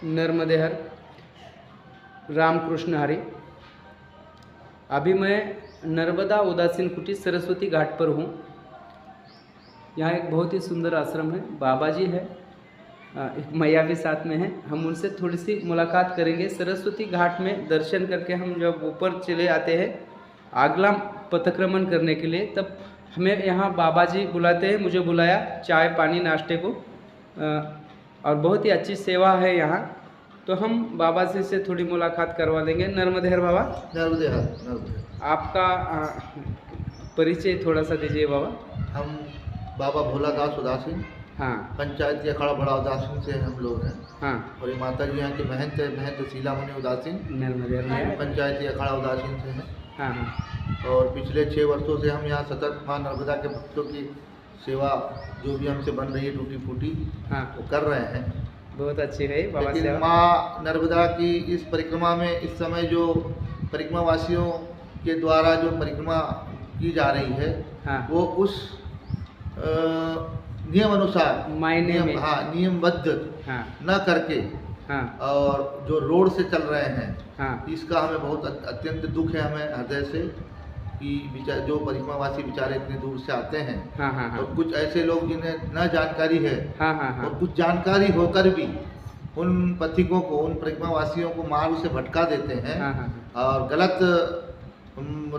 नर्मदे हर रामकृष्ण हरि। अभी मैं नर्मदा उदासीन कुटी सरस्वती घाट पर हूँ। यहाँ एक बहुत ही सुंदर आश्रम है, बाबा जी है, एक मैया भी साथ में है। हम उनसे थोड़ी सी मुलाकात करेंगे। सरस्वती घाट में दर्शन करके हम जब ऊपर चले आते हैं अगला पथक्रमण करने के लिए, तब हमें यहाँ बाबा जी बुलाते हैं। मुझे बुलाया चाय पानी नाश्ते को, और बहुत ही अच्छी सेवा है यहाँ। तो हम बाबा जी से थोड़ी मुलाकात करवा लेंगे। नर्मदे हर बाबा। नर्मदे हर, नर्मदे हर। आपका परिचय थोड़ा सा दीजिए बाबा। हम बाबा भोला दास उदासीन, हाँ, पंचायत अखाड़ा बड़ा उदासीन से हम लोग हैं। हाँ, और ये माता जी यहाँ के महंत है, महंत शीला मुनि उदासीन, नर्मदे हर में। पंचायती अखाड़ा उदासीन से हैं। हाँ, हाँ, और पिछले 6 वर्षों से हम यहाँ सतत माँ नर्मदा के भक्तों की सेवा जो भी हमसे बन रही है टूटी फूटी, हाँ, वो कर रहे हैं। बहुत अच्छी है बाबा लेकिन सेवा। माँ नर्मदा की इस परिक्रमा में इस समय जो परिक्रमा वासियों के द्वारा जो परिक्रमा की जा रही है, हाँ, वो उस नियम अनुसार मायने में, नियमबद्ध हाँ, न करके, हाँ, और जो रोड से चल रहे हैं, हाँ, इसका हमें बहुत अत्यंत दुख है हमें हृदय से, कि जो परिक्रमावासी बेचारे इतने दूर से आते हैं। हाँ, हाँ, और कुछ ऐसे लोग जिन्हें न जानकारी है, हाँ, हाँ, हाँ, और कुछ जानकारी होकर भी उन पथिकों को, उन परिक्रमावासियों को मार्ग से भटका देते हैं, हाँ, हाँ, और गलत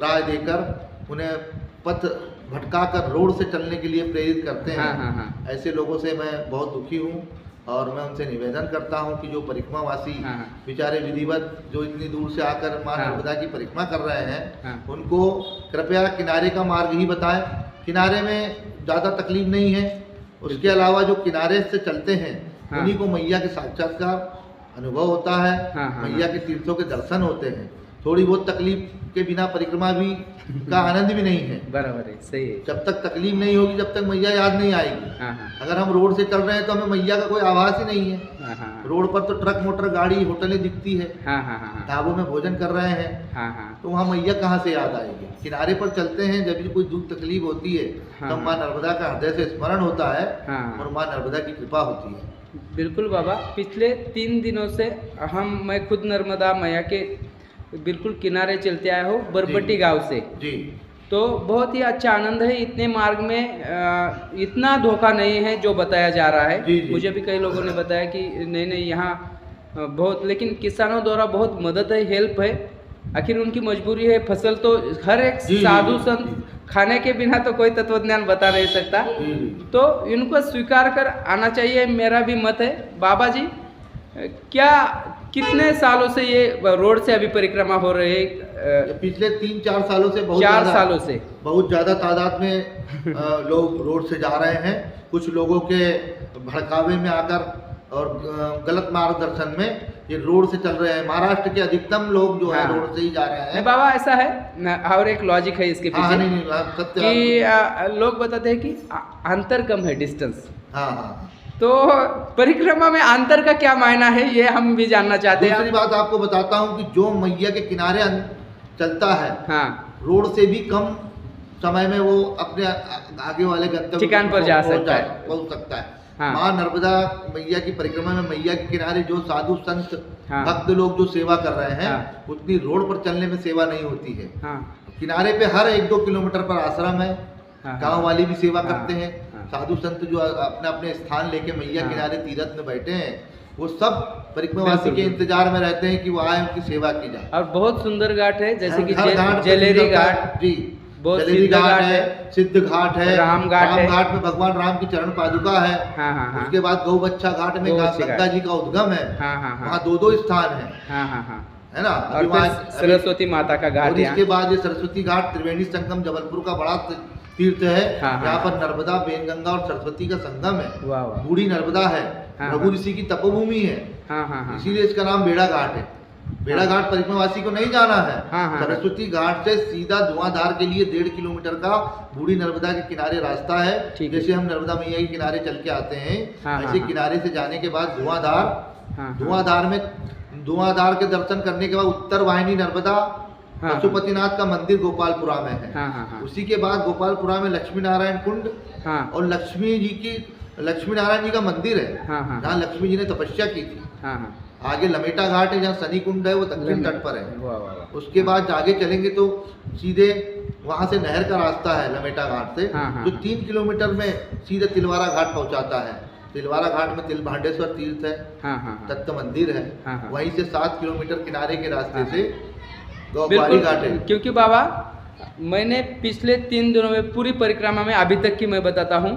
राय देकर उन्हें पथ भटकाकर रोड से चलने के लिए प्रेरित करते हैं। हाँ, हाँ, हाँ, ऐसे लोगों से मैं बहुत दुखी हूँ, और मैं उनसे निवेदन करता हूँ कि जो परिक्रमावासी हाँ, बेचारे विधिवत जो इतनी दूर से आकर माँ हाँ, नर्मदा की परिक्रमा कर रहे हैं, हाँ, उनको कृपया किनारे का मार्ग ही बताएं। किनारे में ज़्यादा तकलीफ नहीं है। उसके अलावा जो किनारे से चलते हैं, हाँ, उन्हीं को मैया के साक्षात्कार अनुभव होता है, हाँ, हाँ, मैया के तीर्थों के दर्शन होते हैं। थोड़ी बहुत तकलीफ के बिना परिक्रमा भी का आनंद भी नहीं है। बराबर है, सही है। जब तक तकलीफ नहीं होगी, जब तक मैया याद नहीं आएगी। हाँ, हाँ, अगर हम रोड से चल रहे हैं तो हमें मैया का कोई आभास ही नहीं है। हाँ, हाँ, रोड पर तो ट्रक मोटर गाड़ी होटलें दिखती है, हाँ, हाँ, हाँ, ढाबों में भोजन कर रहे हैं, हाँ, हाँ, तो वहाँ मैया कहाँ से याद आएगी। किनारे पर चलते हैं, जब भी कोई दुख तकलीफ होती है, हाँ, तब माँ नर्मदा का हृदय से स्मरण होता है, हाँ, और माँ नर्मदा की कृपा होती है। बिल्कुल बाबा। पिछले 3 दिनों से मैं खुद नर्मदा मैया के बिल्कुल किनारे चलते आया हूँ, बरबट्टी गांव से। जी, तो बहुत ही अच्छा आनंद है। इतने मार्ग में इतना धोखा नहीं है जो बताया जा रहा है। जी, जी। मुझे भी कई लोगों ने बताया कि नहीं नहीं यहाँ बहुत, लेकिन किसानों द्वारा बहुत मदद है, हेल्प है। आखिर उनकी मजबूरी है, फसल तो हर एक जी, साधु जी, संत जी। खाने के बिना तो कोई तत्वज्ञान बता नहीं सकता। जी, तो इनको स्वीकार कर आना चाहिए, मेरा भी मत है। बाबा जी, क्या कितने सालों से ये रोड से अभी परिक्रमा हो रही है? पिछले 3-4 सालों से 4 सालों से बहुत ज़्यादा तादाद में लोग रोड से जा रहे हैं। कुछ लोगों के भड़कावे में आकर और गलत मार्गदर्शन में ये रोड से चल रहे हैं। महाराष्ट्र के अधिकतम लोग जो है हाँ। रोड से ही जा रहे हैं। नहीं बाबा, ऐसा है और एक लॉजिक है इसके हाँ, पीछे नहीं, सत्य कि लोग बताते हैं कि अंतर कम है, डिस्टेंस। हाँ, हाँ। तो परिक्रमा में अंतर का क्या मायना है, ये हम भी जानना चाहते हैं। दूसरी बात आपको बताता हूँ कि जो मैया के किनारे चलता है, हाँ, रोड से भी कम समय में वो अपने आगे वाले गंतव्य ठिकान पर जा सकता है। पहुंच सकता है। हाँ। माँ नर्मदा मैया की परिक्रमा में मैया के किनारे जो साधु संत हाँ। भक्त लोग जो सेवा कर रहे हैं, हाँ। उतनी रोड पर चलने में सेवा नहीं होती है। हाँ, किनारे पे हर 1-2 किलोमीटर पर आश्रम है, हाँ, गांव वाली भी सेवा हाँ, करते हैं। हाँ। साधु संत जो अपने अपने स्थान लेके मैया हाँ। किनारे तीरथ में बैठे हैं, वो सब परिक्रमावासी बिल्कुल, के इंतजार में रहते हैं कि वो आए, उनकी सेवा की जाए। और बहुत सुंदर घाट है, जैसे कि हर घाट पे जलेरी सुंदरता- घाट, जी, बहुत जलेरी सिद्ध घाट घाट है, सिद्ध घाट है, राम घाट है। घाट में भगवान राम की चरण पादुका है। हाँ, हाँ, हाँ, उसके बाद गौबच्छा घाट में गौबच्छा गंगा जी का उद्गम है। हाँ, हाँ, हाँ, वहाँ 2-2 स्थान है, हाँ, हाँ, हाँ, है ना। और अभी फिर वहाँ- सरस्वती माता का घाट और यहाँ। इसके बाद ये सरस्वती घाट त्रिवेणी संगम जबलपुर का बड़ा तीर्थ है। हाँ, हाँ। यहाँ पर नर्मदा, बेनगंगा और सरस्वती का संगम है। वाह वाह, बूढ़ी नर्मदा है, हाँ, रघु हाँ। ऋषि की तपोभूमि है, हाँ, हाँ, हाँ, इसीलिए इसका नाम बेड़ा घाट है। बेड़ा घाट परिक्रमावासी को नहीं जाना है। हाँ, हाँ। सरस्वती घाट से सीधा धुआंधार के लिए 1.5 किलोमीटर का बूढ़ी नर्मदा के किनारे रास्ता है। ठीक है। जैसे हम नर्मदा मैया के किनारे चल के आते हैं, हाँ, ऐसे हाँ, हाँ। किनारे से जाने के बाद हाँ, हाँ, धुआंधार के दर्शन करने के बाद उत्तर वाहिनी नर्मदा हाँ, पशुपतिनाथ का मंदिर गोपालपुरा में है। हाँ, हाँ, हाँ, उसी के बाद गोपालपुरा में लक्ष्मी नारायण कुंड हाँ, और लक्ष्मी नारायण जी का मंदिर है, हाँ, हाँ, जहाँ लक्ष्मी जी ने तपस्या की थी। हाँ, हाँ, आगे लमेटा घाट है, जहाँ शनि कुंड है वो दक्षिण तट पर है। वाह वाह वाह। उसके बाद आगे चलेंगे तो सीधे वहाँ से नहर का रास्ता है लमेटा घाट से, हाँ, जो 3 किलोमीटर में सीधे तिलवारा घाट पहुँचाता है। तिलवारा घाट में तिलभांडेश्वर तीर्थ है, हाँ हाँ हाँ। दत्त मंदिर है, हाँ, हाँ। वहीं से 7 किलोमीटर किनारे के रास्ते हाँ, से गौबारी बिल्कुल, घाट है। क्योंकि बाबा मैंने पिछले 3 दिनों में पूरी परिक्रमा में अभी तक की मैं बताता हूँ,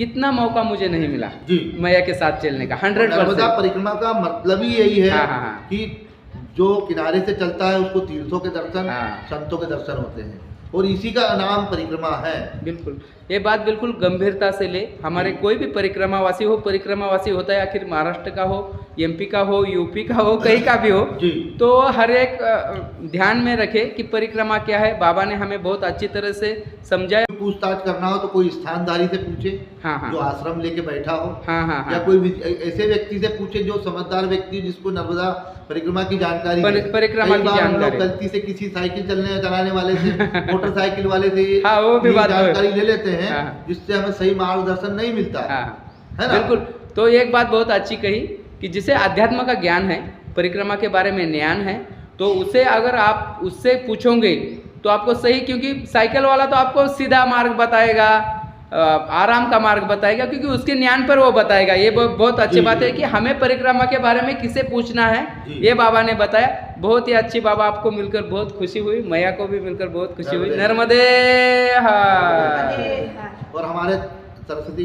इतना मौका मुझे नहीं मिला जी, मैया के साथ चलने का। 100% नर्मदा परिक्रमा का मतलब ही यही है हाँ, हाँ, हाँ। कि जो किनारे से चलता है उसको तीर्थों के दर्शन, हाँ। संतों के दर्शन होते हैं, और इसी का नाम परिक्रमा है। बिल्कुल, ये बात बिल्कुल गंभीरता से ले। हमारे कोई भी परिक्रमावासी हो, परिक्रमावासी होता है आखिर महाराष्ट्र का हो, एमपी का हो, यूपी का हो, कहीं का भी हो, जी, तो हर एक ध्यान में रखे कि परिक्रमा क्या है। बाबा ने हमें बहुत अच्छी तरह से समझाया। पूछताछ करना हो तो कोई स्थानधारी से पूछे, हाँ हाँ जो आश्रम लेके बैठा हो, हाँ हाँ या हाँ। कोई ऐसे व्यक्ति से पूछे जो समझदार व्यक्ति, जिसको नर्मदा परिक्रमा की जानकारी है। परिक्रमा कई की बार हम लोग जानकारी। गलती से किसी साइकिल चलाने वाले से, मोटरसाइकिल वाले से हाँ, वो भी ये बात है। जानकारी ले लेते हैं, हाँ। जिससे हमें सही मार्गदर्शन नहीं मिलता है हाँ, ना? बिल्कुल। तो एक बात बहुत अच्छी कही कि जिसे अध्यात्म का ज्ञान है, परिक्रमा के बारे में ज्ञान है, तो उसे अगर आप उससे पूछोगे तो आपको सही, क्योंकि साइकिल वाला तो आपको सीधा मार्ग बताएगा, आराम का मार्ग बताएगा, क्योंकि उसके ज्ञान पर वो बताएगा। ये बहुत अच्छी जी, बात है जी। कि हमें परिक्रमा के बारे में किसे पूछना है, जी। ये बाबा ने बताया। बहुत ही अच्छी बाबा, आपको मिलकर बहुत खुशी हुई, मैया को भी मिलकर बहुत खुशी हुई। नर्मदे नर्मदे हर। और हमारे सरस्वती